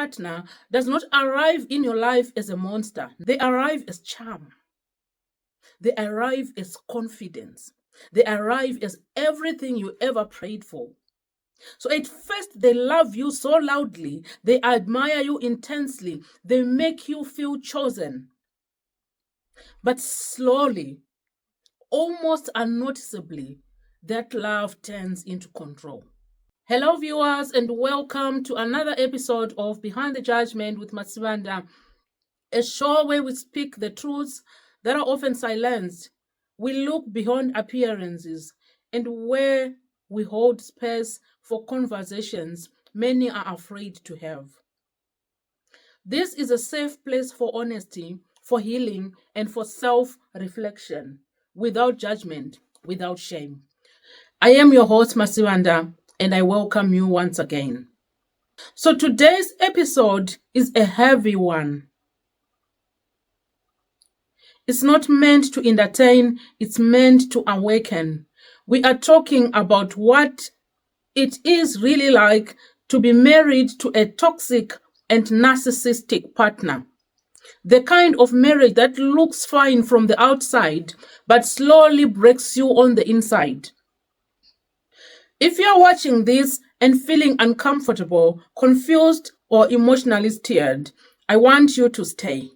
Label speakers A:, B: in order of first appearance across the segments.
A: partner does not arrive in your life as a monster. They arrive as charm. They arrive as confidence. They arrive as everything you ever prayed for. So at first, they love you so loudly. They admire you intensely. They make you feel chosen. But slowly, almost unnoticeably, that love turns into control. Hello, viewers, and welcome to another episode of Behind the Judgment with Masibanda, a show where we speak the truths that are often silenced. We look beyond appearances and where we hold space for conversations many are afraid to have. This is a safe place for honesty, for healing, and for self-reflection, without judgment, without shame. I am your host, Masibanda, and I welcome you once again. So today's episode is a heavy one. It's not meant to entertain, it's meant to awaken. We are talking about what it is really like to be married to a toxic and narcissistic partner. The kind of marriage that looks fine from the outside, but slowly breaks you on the inside. If you are watching this and feeling uncomfortable, confused, or emotionally stirred, I want you to stay.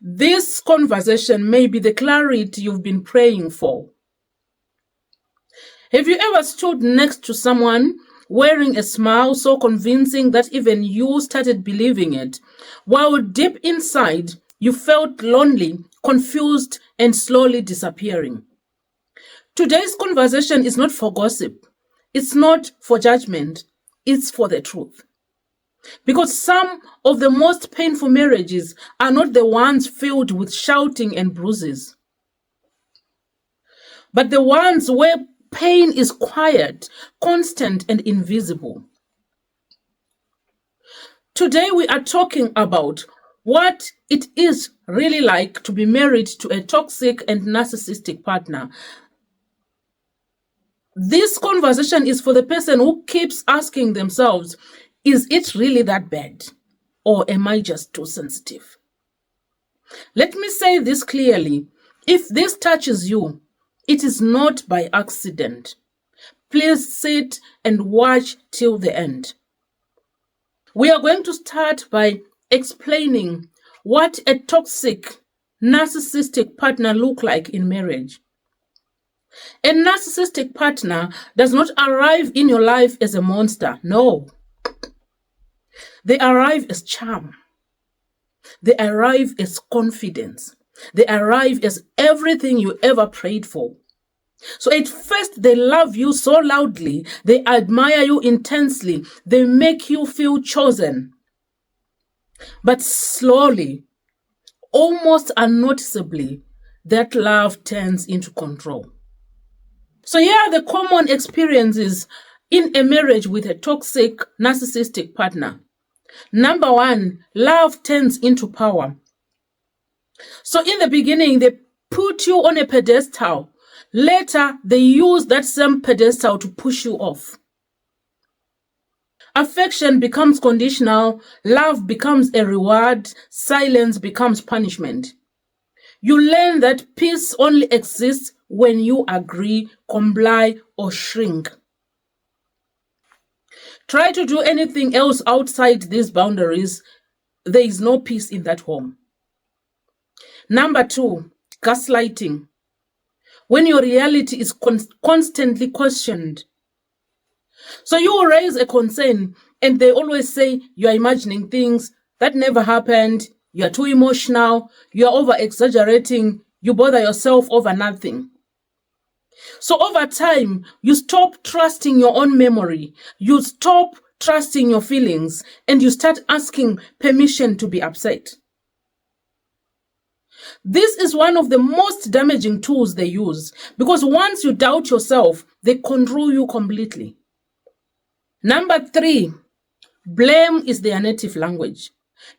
A: This conversation may be the clarity you've been praying for. Have you ever stood next to someone wearing a smile so convincing that even you started believing it, while deep inside you felt lonely, confused, and slowly disappearing? Today's conversation is not for gossip. It's not for judgment. It's for the truth. Because some of the most painful marriages are not the ones filled with shouting and bruises, but the ones where pain is quiet, constant, and invisible. Today we are talking about what it is really like to be married to a toxic and narcissistic partner. This conversation is for the person who keeps asking themselves, is it really that bad? Or am I just too sensitive? Let me say this clearly. If this touches you, it is not by accident. Please sit and watch till the end. We are going to start by explaining what a toxic, narcissistic partner looks like in marriage. A narcissistic partner does not arrive in your life as a monster. No. They arrive as charm. They arrive as confidence. They arrive as everything you ever prayed for. So at first, they love you so loudly. They admire you intensely. They make you feel chosen. But slowly, almost unnoticeably, that love turns into control. So here are the common experiences in a marriage with a toxic, narcissistic partner. Number one, love turns into power. So in the beginning, they put you on a pedestal. Later, they use that same pedestal to push you off. Affection becomes conditional. Love becomes a reward. Silence becomes punishment. You learn that peace only exists when you agree, comply, or shrink. Try to do anything else outside these boundaries, there is no peace in that home. Number two, gaslighting. When your reality is constantly questioned. So you will raise a concern and they always say you are imagining things that never happened, you are too emotional, you are over-exaggerating, you bother yourself over nothing. So over time, you stop trusting your own memory, you stop trusting your feelings, and you start asking permission to be upset. This is one of the most damaging tools they use because once you doubt yourself, they control you completely. Number three, blame is their native language.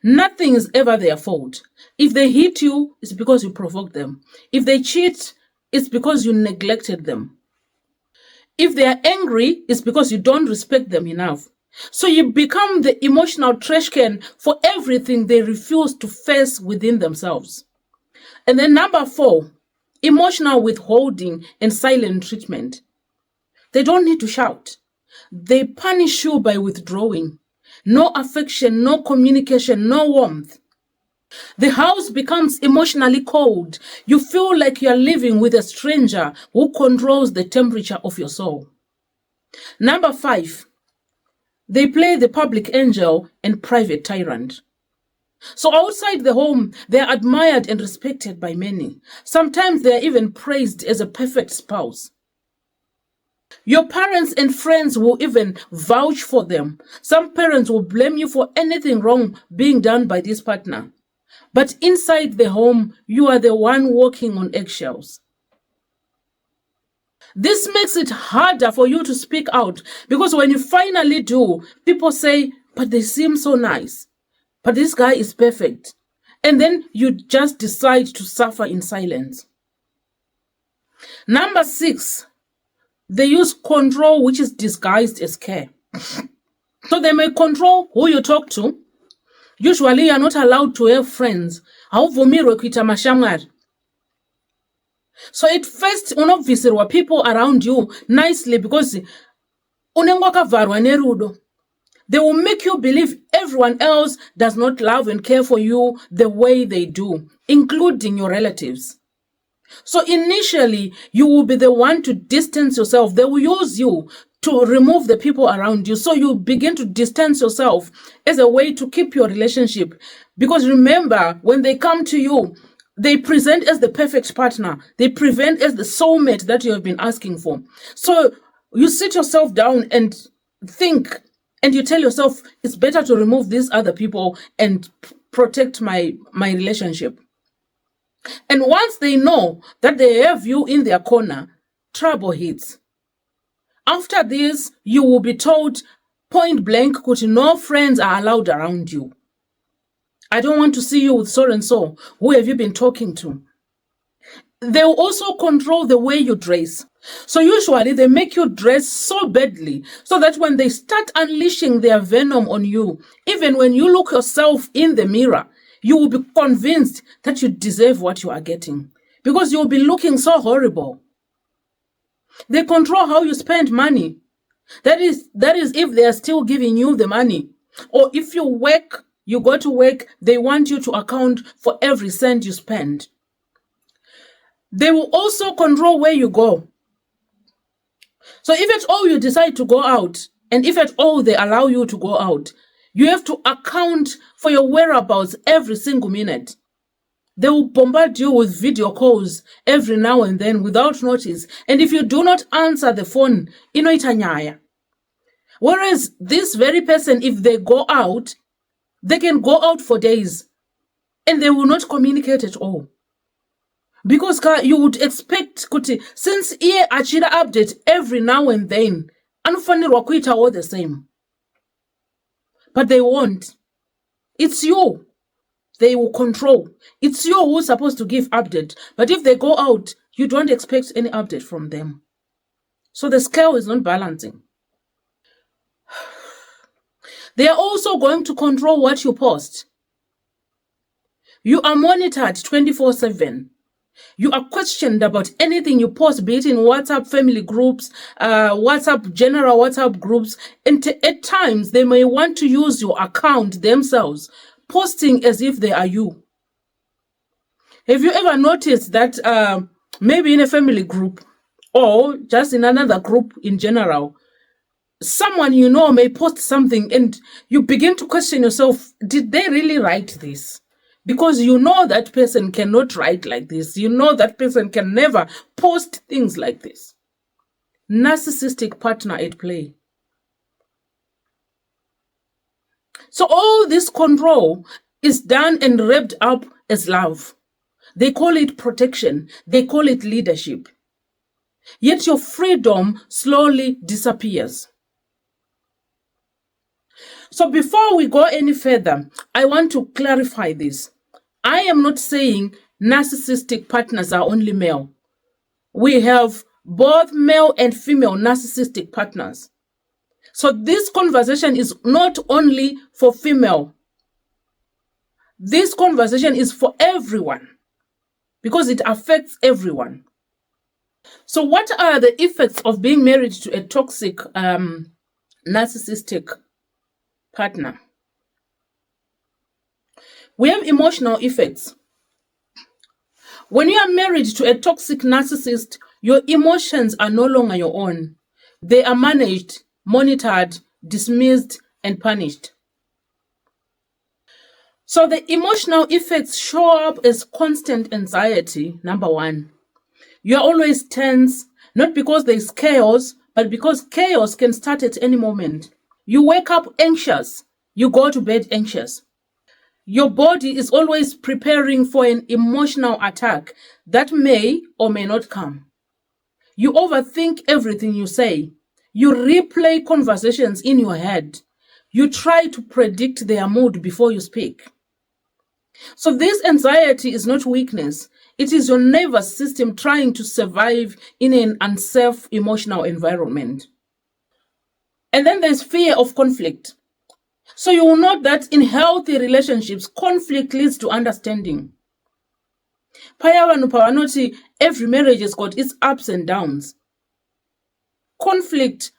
A: Nothing is ever their fault. If they hit you, it's because you provoked them. If they cheat, it's because you neglected them. If they are angry, it's because you don't respect them enough. So you become the emotional trash can for everything they refuse to face within themselves. And then number 4, emotional withholding and silent treatment. They don't need to shout. They punish you by withdrawing. No affection, no communication, no warmth. The house becomes emotionally cold. You feel like you're living with a stranger who controls the temperature of your soul. Number 5, they play the public angel and private tyrant. So outside the home, they are admired and respected by many. Sometimes they are even praised as a perfect spouse. Your parents and friends will even vouch for them. Some parents will blame you for anything wrong being done by this partner. But inside the home, you are the one walking on eggshells. This makes it harder for you to speak out because when you finally do, people say, but they seem so nice. But this guy is perfect. And then you just decide to suffer in silence. Number 6, they use control which is disguised as care. So they may control who you talk to. Usually you are not allowed to have friends. Hauvumirwe kuita mashamwari. So at first unobvisirwa people around you nicely because unenge wakavarwa nerudo. They will make you believe everyone else does not love and care for you the way they do, including your relatives. So initially, you will be the one to distance yourself. They will use you to remove the people around you. So you begin to distance yourself as a way to keep your relationship. Because remember, when they come to you, they present as the perfect partner. They present as the soulmate that you have been asking for. So you sit yourself down and think, and you tell yourself, it's better to remove these other people and protect my relationship. And once they know that they have you in their corner, trouble hits. After this, you will be told point blank, no friends are allowed around you. I don't want to see you with so and so. Who have you been talking to? They will also control the way you dress. So usually they make you dress so badly so that when they start unleashing their venom on you, even when you look yourself in the mirror, you will be convinced that you deserve what you are getting because you'll be looking so horrible. They control how you spend money. That is if they are still giving you the money. Or if you work, you go to work, they want you to account for every cent you spend. They will also control where you go. So if at all you decide to go out, and if at all they allow you to go out, you have to account for your whereabouts every single minute. They will bombard you with video calls every now and then without notice. And if you do not answer the phone, inoita nyaya. Whereas this very person, if they go out, they can go out for days and they will not communicate at all. Because you would expect kuti since iye achida update every now and then, anofanirwa kuita all the same. But they won't. It's you. They will control. It's you who's supposed to give update. But if they go out, you don't expect any update from them. So the scale is not balancing. They are also going to control what you post. You are monitored 24/7. You are questioned about anything you post, be it in WhatsApp family groups, general WhatsApp groups. And at times, they may want to use your account themselves, posting as if they are you. Have you ever noticed that maybe in a family group or just in another group in general, someone you know may post something and you begin to question yourself, did they really write this? Because you know that person cannot write like this. You know that person can never post things like this. Narcissistic partner at play. So all this control is done and wrapped up as love. They call it protection. They call it leadership. Yet your freedom slowly disappears. So before we go any further, I want to clarify this. I am not saying narcissistic partners are only male. We have both male and female narcissistic partners. So this conversation is not only for female. This conversation is for everyone because it affects everyone. So what are the effects of being married to a toxic, narcissistic partner? We have emotional effects. When you are married to a toxic narcissist, your emotions are no longer your own. They are managed, monitored, dismissed, and punished. So the emotional effects show up as constant anxiety, number one. You're always tense, not because there's chaos, but because chaos can start at any moment. You wake up anxious. You go to bed anxious. Your body is always preparing for an emotional attack that may or may not come. You overthink everything you say. You replay conversations in your head. You try to predict their mood before you speak. So this anxiety is not weakness. It is your nervous system trying to survive in an unsafe emotional environment. And then there's fear of conflict. So you will note that in healthy relationships, conflict leads to understanding. Every marriage has got its ups and downs. Conflict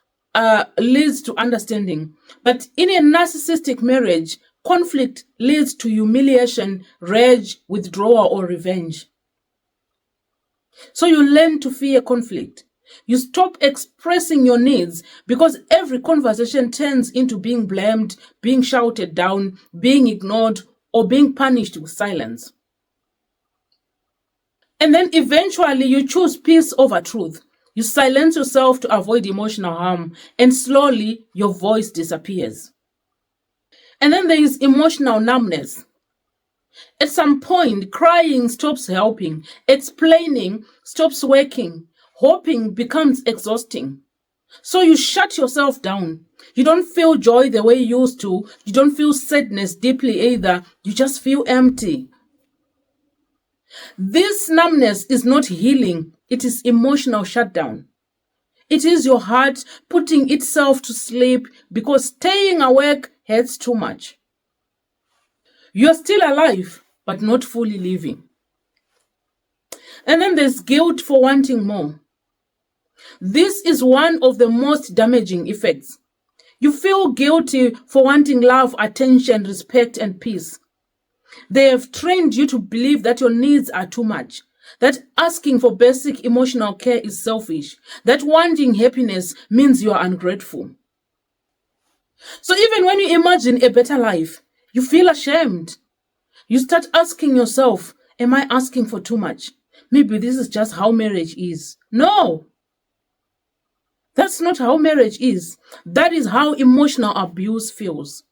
A: leads to understanding. But in a narcissistic marriage, conflict leads to humiliation, rage, withdrawal, or revenge. So you learn to fear conflict. You stop expressing your needs because every conversation turns into being blamed, being shouted down, being ignored, or being punished with silence. And then eventually you choose peace over truth. You silence yourself to avoid emotional harm, and slowly your voice disappears. And then there is emotional numbness. At some point, crying stops helping, explaining stops working, hoping becomes exhausting. So you shut yourself down. You don't feel joy the way you used to. You don't feel sadness deeply either. You just feel empty. This numbness is not healing. It is emotional shutdown. It is your heart putting itself to sleep because staying awake hurts too much. You're still alive, but not fully living. And then there's guilt for wanting more. This is one of the most damaging effects. You feel guilty for wanting love, attention, respect, and peace. They have trained you to believe that your needs are too much, that asking for basic emotional care is selfish, that wanting happiness means you are ungrateful. So even when you imagine a better life, you feel ashamed. You start asking yourself, am I asking for too much? Maybe this is just how marriage is. No, that's not how marriage is. That is how emotional abuse feels.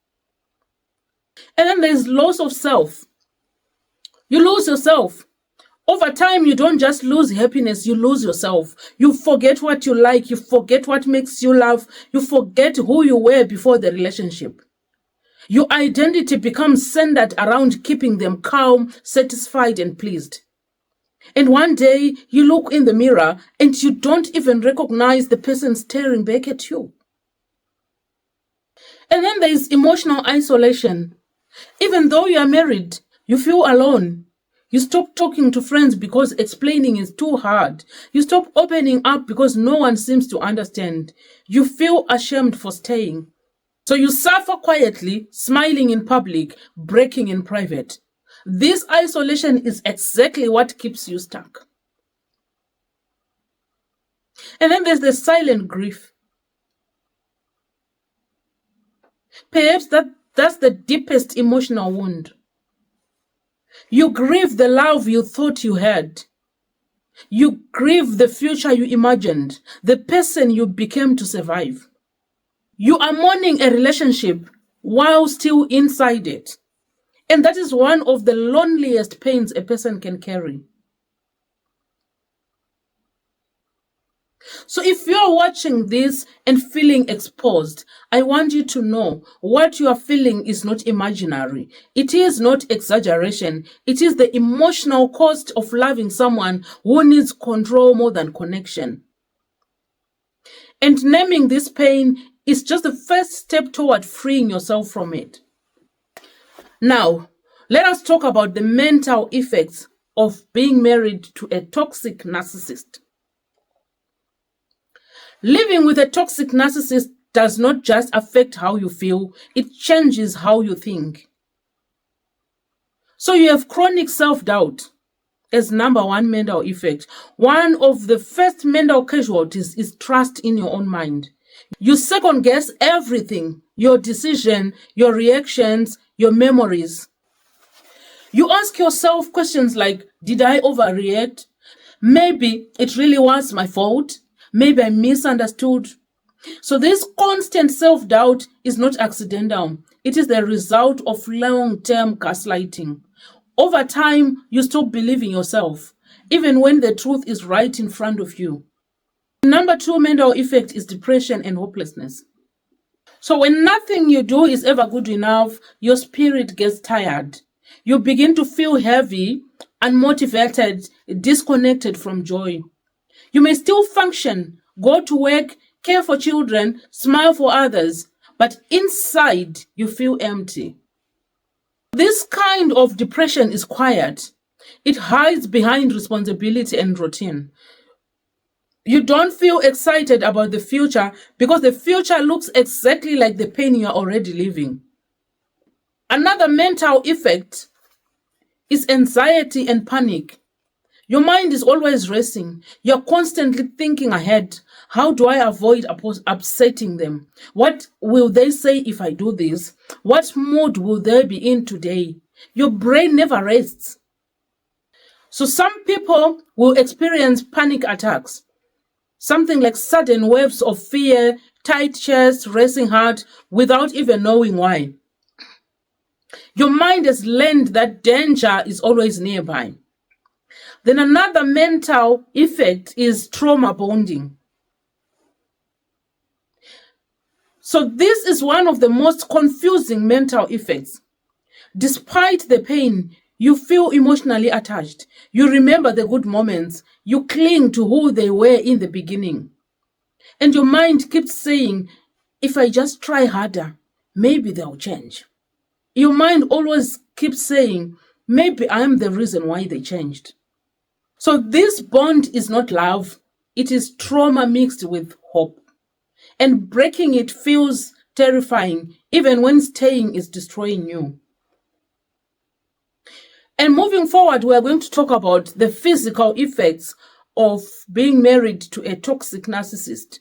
A: And then there's loss of self. You lose yourself. Over time, you don't just lose happiness, you lose yourself. You forget what you like, you forget what makes you laugh, you forget who you were before the relationship. Your identity becomes centered around keeping them calm, satisfied, and pleased. And one day, you look in the mirror and you don't even recognize the person staring back at you. And then there is emotional isolation. Even though you are married, you feel alone. You stop talking to friends because explaining is too hard. You stop opening up because no one seems to understand. You feel ashamed for staying. So you suffer quietly, smiling in public, breaking in private. This isolation is exactly what keeps you stuck. And then there's the silent grief. Perhaps that's the deepest emotional wound. You grieve the love you thought you had. You grieve the future you imagined, the person you became to survive. You are mourning a relationship while still inside it. And that is one of the loneliest pains a person can carry. So if you're watching this and feeling exposed, I want you to know what you are feeling is not imaginary. It is not exaggeration. It is the emotional cost of loving someone who needs control more than connection. And naming this pain It's just the first step toward freeing yourself from it. Now, let us talk about the mental effects of being married to a toxic narcissist. Living with a toxic narcissist does not just affect how you feel, it changes how you think. So you have chronic self-doubt as number one mental effect. One of the first mental casualties is trust in your own mind. You second guess everything, your decision, your reactions, your memories. You ask yourself questions like, did I overreact? Maybe it really was my fault. Maybe I misunderstood. So this constant self-doubt is not accidental. It is the result of long-term gaslighting. Over time, you stop believing yourself, even when the truth is right in front of you. Number two mental effect is depression and hopelessness. So when nothing you do is ever good enough, your spirit gets tired. You begin to feel heavy, unmotivated, disconnected from joy. You may still function, go to work, care for children, smile for others, but inside you feel empty. This kind of depression is quiet. It hides behind responsibility and routine. You don't feel excited about the future because the future looks exactly like the pain you're already living. Another mental effect is anxiety and panic. Your mind is always racing. You're constantly thinking ahead. How do I avoid upsetting them? What will they say if I do this? What mood will they be in today? Your brain never rests. So some people will experience panic attacks. Something like sudden waves of fear, tight chest, racing heart, without even knowing why. Your mind has learned that danger is always nearby. Then another mental effect is trauma bonding. So this is one of the most confusing mental effects. Despite the pain, you feel emotionally attached. You remember the good moments. You cling to who they were in the beginning. And your mind keeps saying, if I just try harder, maybe they'll change. Your mind always keeps saying, maybe I'm the reason why they changed. So this bond is not love. It is trauma mixed with hope. And breaking it feels terrifying, even when staying is destroying you. And moving forward, we are going to talk about the physical effects of being married to a toxic narcissist.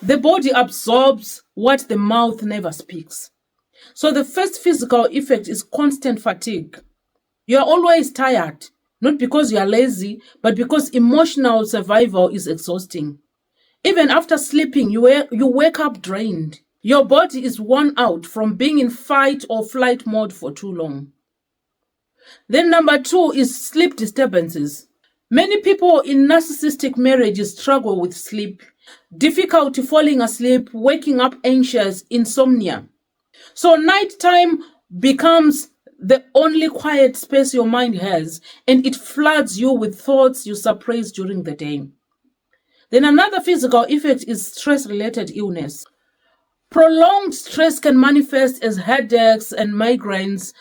A: The body absorbs what the mouth never speaks. So the first physical effect is constant fatigue. You are always tired, not because you are lazy, but because emotional survival is exhausting. Even after sleeping, you wake up drained. Your body is worn out from being in fight or flight mode for too long. Then number two is sleep disturbances. Many people in narcissistic marriages struggle with sleep, difficulty falling asleep, waking up anxious, insomnia. So nighttime becomes the only quiet space your mind has, and it floods you with thoughts you suppress during the day. Then another physical effect is stress-related illness. Prolonged stress can manifest as headaches and migraines,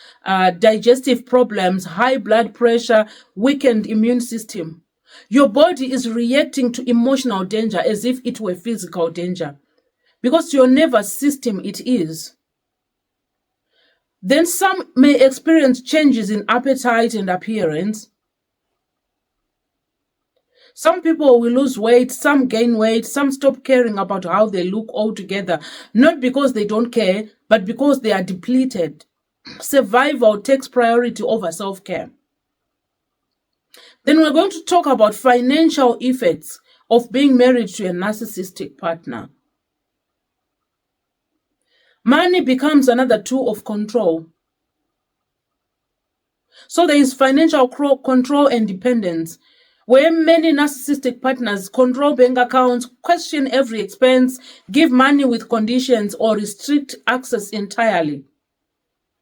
A: digestive problems, high blood pressure, weakened immune system. Your body is reacting to emotional danger as if it were physical danger, because your nervous system it is. Then some may experience changes in appetite and appearance. Some people will lose weight, some gain weight, some stop caring about how they look altogether, not because they don't care, but because they are depleted. Survival takes priority over self-care. Then we're going to talk about financial effects of being married to a narcissistic partner. Money becomes another tool of control. So there is financial control and dependence, where many narcissistic partners control bank accounts, question every expense, give money with conditions, or restrict access entirely.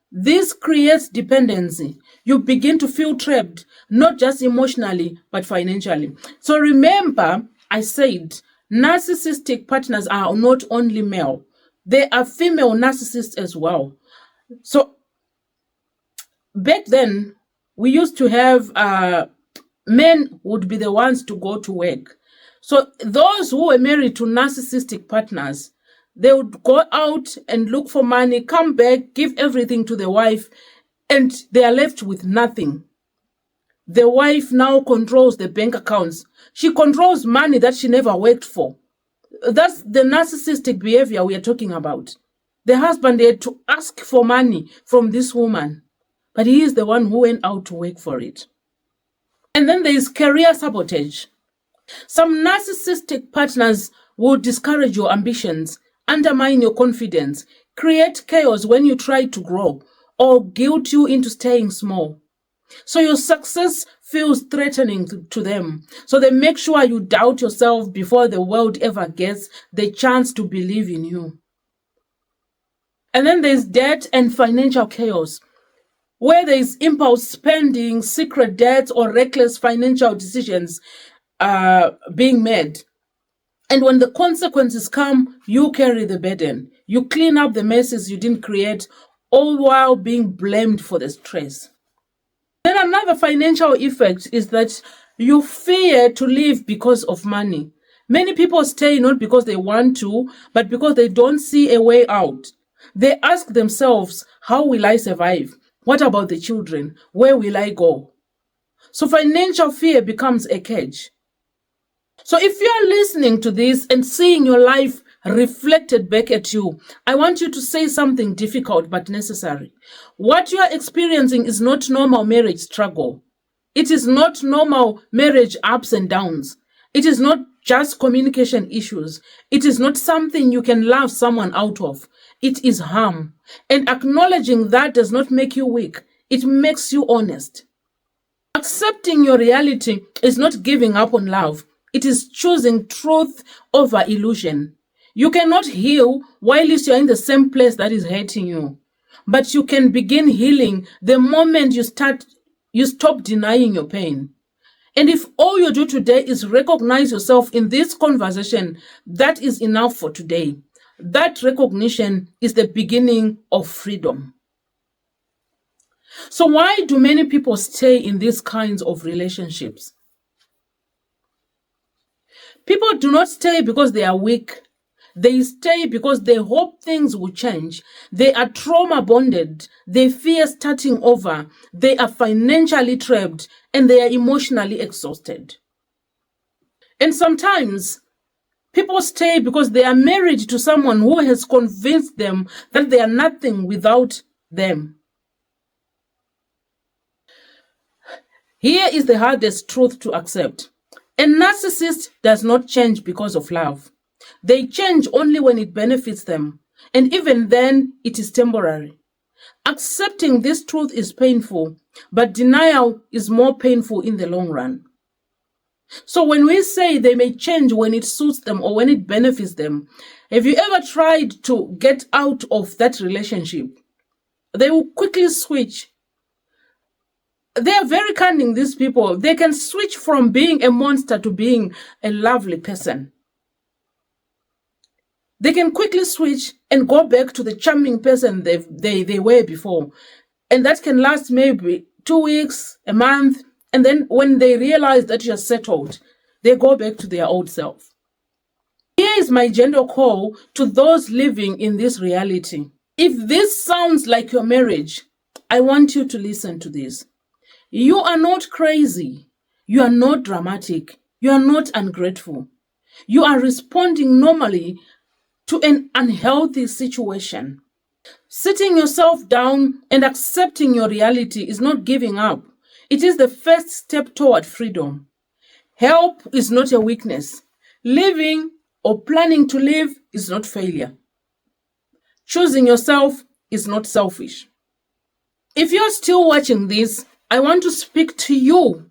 A: This creates dependency. You begin to feel trapped, not just emotionally, but financially. So remember, I said, Narcissistic partners are not only male, they are female narcissists as well. So back then, we used to have men would be the ones to go to work. So those who were married to narcissistic partners, they would go out and look for money, come back, give everything to the wife, and they are left with nothing. The wife now controls the bank accounts. She controls money that she never worked for. That's the narcissistic behavior we are talking about. The husband had to ask for money from this woman, but he is the one who went out to work for it. And then there is career sabotage. Some narcissistic partners will discourage your ambitions, undermine your confidence, create chaos when you try to grow, or guilt you into staying small. So your success feels threatening to them. So they make sure you doubt yourself before the world ever gets the chance to believe in you. And then there's debt and financial chaos, where there is impulse spending, secret debts, or reckless financial decisions being made. And when the consequences come, you carry the burden. You clean up the messes you didn't create, all while being blamed for the stress. Then another financial effect is that you fear to live because of money. Many people stay not because they want to, but because they don't see a way out. They ask themselves, how will I survive? What about the children? Where will I go? So financial fear becomes a cage. So if you're listening to this and seeing your life reflected back at you, I want you to say something difficult but necessary. What you are experiencing is not normal marriage struggle. It is not normal marriage ups and downs. It is not just communication issues. It is not something you can love someone out of. It is harm. And acknowledging that does not make you weak. It makes you honest. Accepting your reality is not giving up on love. It is choosing truth over illusion. You cannot heal while you're in the same place that is hurting you. But you can begin healing the moment you stop denying your pain. And if all you do today is recognize yourself in this conversation, that is enough for today. That recognition is the beginning of freedom. So why do many people stay in these kinds of relationships? People do not stay because they are weak. They stay because they hope things will change. They are trauma bonded. They fear starting over. They are financially trapped and they are emotionally exhausted. And sometimes people stay because they are married to someone who has convinced them that they are nothing without them. Here is the hardest truth to accept. A narcissist does not change because of love. They change only when it benefits them, and even then, it is temporary. Accepting this truth is painful, but denial is more painful in the long run. So when we say they may change when it suits them or when it benefits them, have you ever tried to get out of that relationship? They will quickly switch. They are very cunning, these people. They can switch from being a monster to being a lovely person. They can quickly switch and go back to the charming person they were before. And that can last maybe 2 weeks, a month. And then when they realize that you're settled, they go back to their old self. Here is my gentle call to those living in this reality. If this sounds like your marriage, I want you to listen to this. You are not crazy. You are not dramatic. You are not ungrateful. You are responding normally to an unhealthy situation. Sitting yourself down and accepting your reality is not giving up. It is the first step toward freedom. Help is not a weakness. Living or planning to live is not failure. Choosing yourself is not selfish. If you're still watching this, I want to speak to you.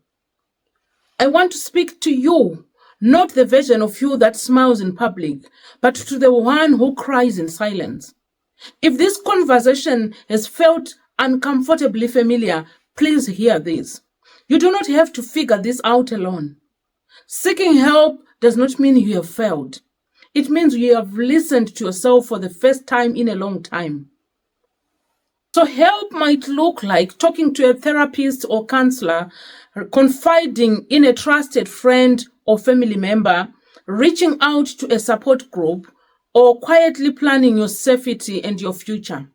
A: I want to speak to you, not the version of you that smiles in public, but to the one who cries in silence. If this conversation has felt uncomfortably familiar, please hear this. You do not have to figure this out alone. Seeking help does not mean you have failed. It means you have listened to yourself for the first time in a long time. So help might look like talking to a therapist or counselor, confiding in a trusted friend or family member, reaching out to a support group, or quietly planning your safety and your future.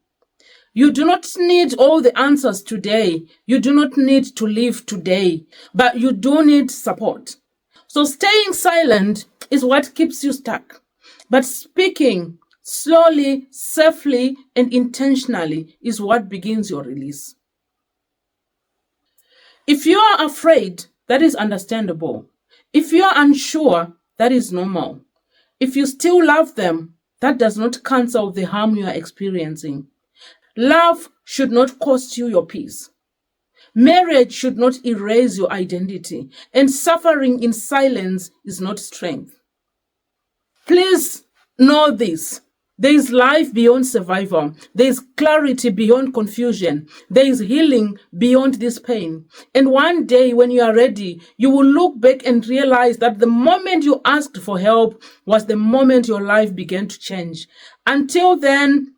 A: You do not need all the answers today. You do not need to live today, but you do need support. So staying silent is what keeps you stuck. But speaking slowly, safely, and intentionally is what begins your release. If you are afraid, that is understandable. If you are unsure, that is normal. If you still love them, that does not cancel the harm you are experiencing. Love should not cost you your peace. Marriage should not erase your identity, and suffering in silence is not strength. Please know this. There is life beyond survival. There is clarity beyond confusion. There is healing beyond this pain. And one day when you are ready, you will look back and realize that the moment you asked for help was the moment your life began to change. Until then,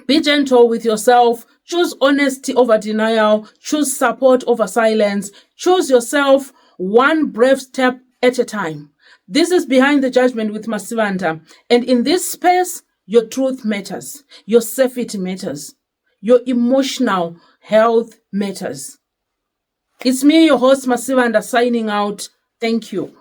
A: be gentle with yourself. Choose honesty over denial. Choose support over silence. Choose yourself one brave step at a time. This is Behind the Judgment with Masivanta. And in this space, your truth matters. Your safety matters. Your emotional health matters. It's me, your host, Masivanta, signing out. Thank you.